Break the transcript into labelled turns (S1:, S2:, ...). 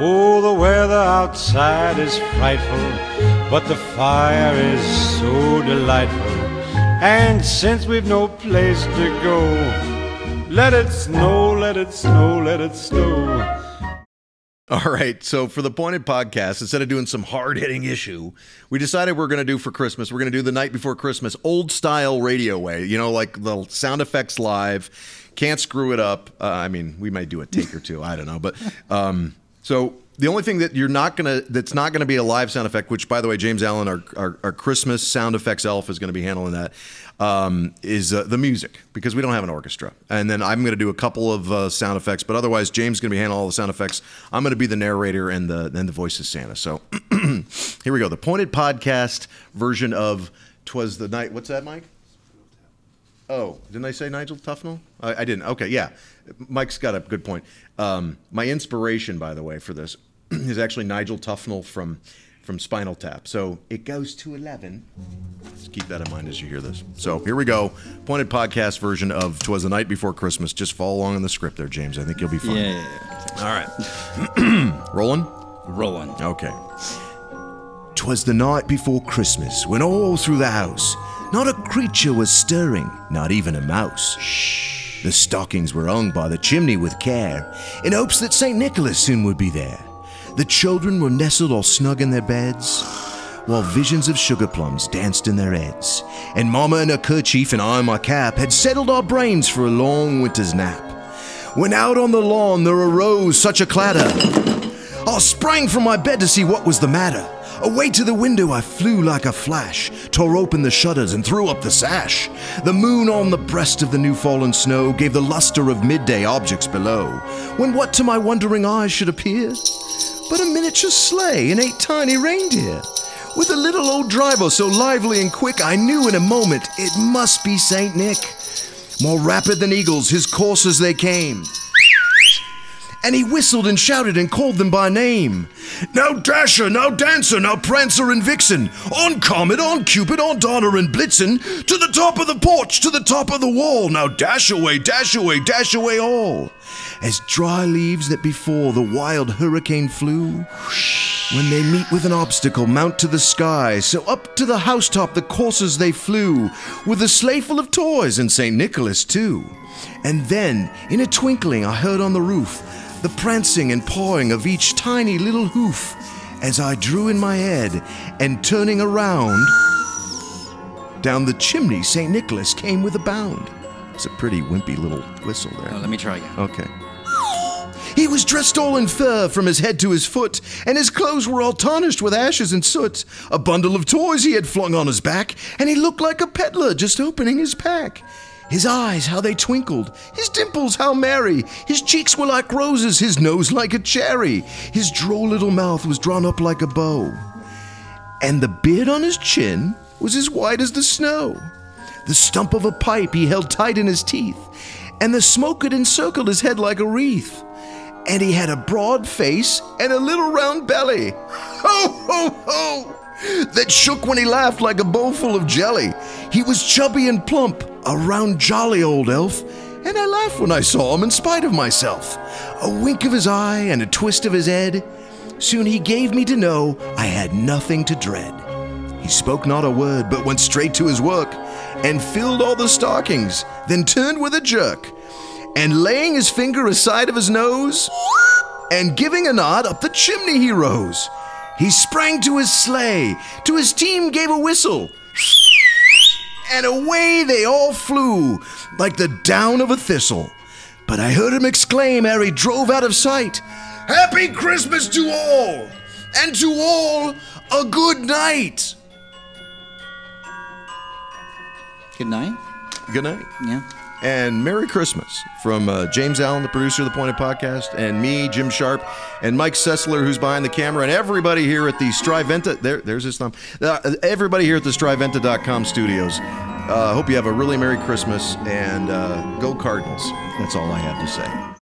S1: Oh, the weather outside is frightful, but the fire is so delightful. And since we've no place to go, let it snow, let it snow, let it snow.
S2: All right, so for the Pointed Podcast, instead of doing some hard-hitting issue, we decided we're going to do for Christmas, we're going to do the night before Christmas, old-style radio way, you know, like the sound effects live, can't screw it up. I mean, we might do a take or two, I don't know. But so the only thing that that's not gonna be a live sound effect, which, by the way, James Allen, our Christmas sound effects elf, is going to be handling that, is the music, because we don't have an orchestra. And then I'm going to do a couple of sound effects, but otherwise James is going to be handling all the sound effects. I'm going to be the narrator and the voice of Santa. So here we go. The Pointed Podcast version of "'Twas the Night." What's that, Mike? Oh, didn't I say Nigel Tufnell? I didn't. Okay, yeah. Mike's got a good point. My inspiration, by the way, for this is actually Nigel Tufnell from Spinal Tap. So it goes to 11. Just keep that in mind as you hear this. So here we go. Pointed Podcast version of "'Twas the Night Before Christmas." Just follow along in the script there, James. I think you'll be fine.
S3: Yeah.
S2: All right. Rolling?
S3: Rolling.
S2: Okay. "'Twas the night before Christmas, when all through the house not a creature was stirring, not even a mouse. Shh. The stockings were hung by the chimney with care, in hopes that St. Nicholas soon would be there. The children were nestled all snug in their beds, while visions of sugar plums danced in their heads. And Mama in her kerchief and I in my cap had settled our brains for a long winter's nap. When out on the lawn there arose such a clatter, I sprang from my bed to see what was the matter. Away to the window I flew like a flash, tore open the shutters and threw up the sash. The moon on the breast of the new-fallen snow gave the luster of midday objects below, when what to my wondering eyes should appear but a miniature sleigh and 8 tiny reindeer. With a little old driver so lively and quick, I knew in a moment it must be Saint Nick. More rapid than eagles, his coursers they came, and he whistled and shouted and called them by name. Now Dasher, now Dancer, now Prancer and Vixen, on Comet, on Cupid, on Donner and Blitzen, to the top of the porch, to the top of the wall, now dash away all. As dry leaves that before the wild hurricane flew, when they meet with an obstacle, mount to the sky, so up to the housetop the coursers they flew, with a sleigh full of toys and St. Nicholas too. And then, in a twinkling, I heard on the roof the prancing and pawing of each tiny little hoof, as I drew in my head, and turning around, down the chimney St. Nicholas came with a bound. It's a pretty wimpy little whistle there.
S3: Oh, let me try again.
S2: Okay. He was dressed all in fur from his head to his foot, and his clothes were all tarnished with ashes and soot. A bundle of toys he had flung on his back, and he looked like a peddler just opening his pack. His eyes, how they twinkled, his dimples, how merry, his cheeks were like roses, his nose like a cherry, his droll little mouth was drawn up like a bow, and the beard on his chin was as white as the snow. The stump of a pipe he held tight in his teeth, and the smoke had encircled his head like a wreath. And he had a broad face and a little round belly, ho, ho, ho, that shook when he laughed like a bowl full of jelly. He was chubby and plump, a round jolly old elf, and I laughed when I saw him in spite of myself. A wink of his eye and a twist of his head, soon he gave me to know I had nothing to dread. He spoke not a word, but went straight to his work, and filled all the stockings, then turned with a jerk, and laying his finger aside of his nose, and giving a nod, up the chimney he rose. He sprang to his sleigh, to his team gave a whistle, and away they all flew, like the down of a thistle. But I heard him exclaim ere he drove out of sight, "Happy Christmas to all, and to all a good night."
S3: Good night.
S2: Good night.
S3: Yeah.
S2: And Merry Christmas from James Allen, the producer of the Pointed Podcast, and me, Jim Sharpe, and Mike Sessler, who's behind the camera, and everybody here at the Striventa. There's his thumb. Everybody here at the Striventa.com studios. Hope you have a really Merry Christmas, and go Cardinals. That's all I have to say.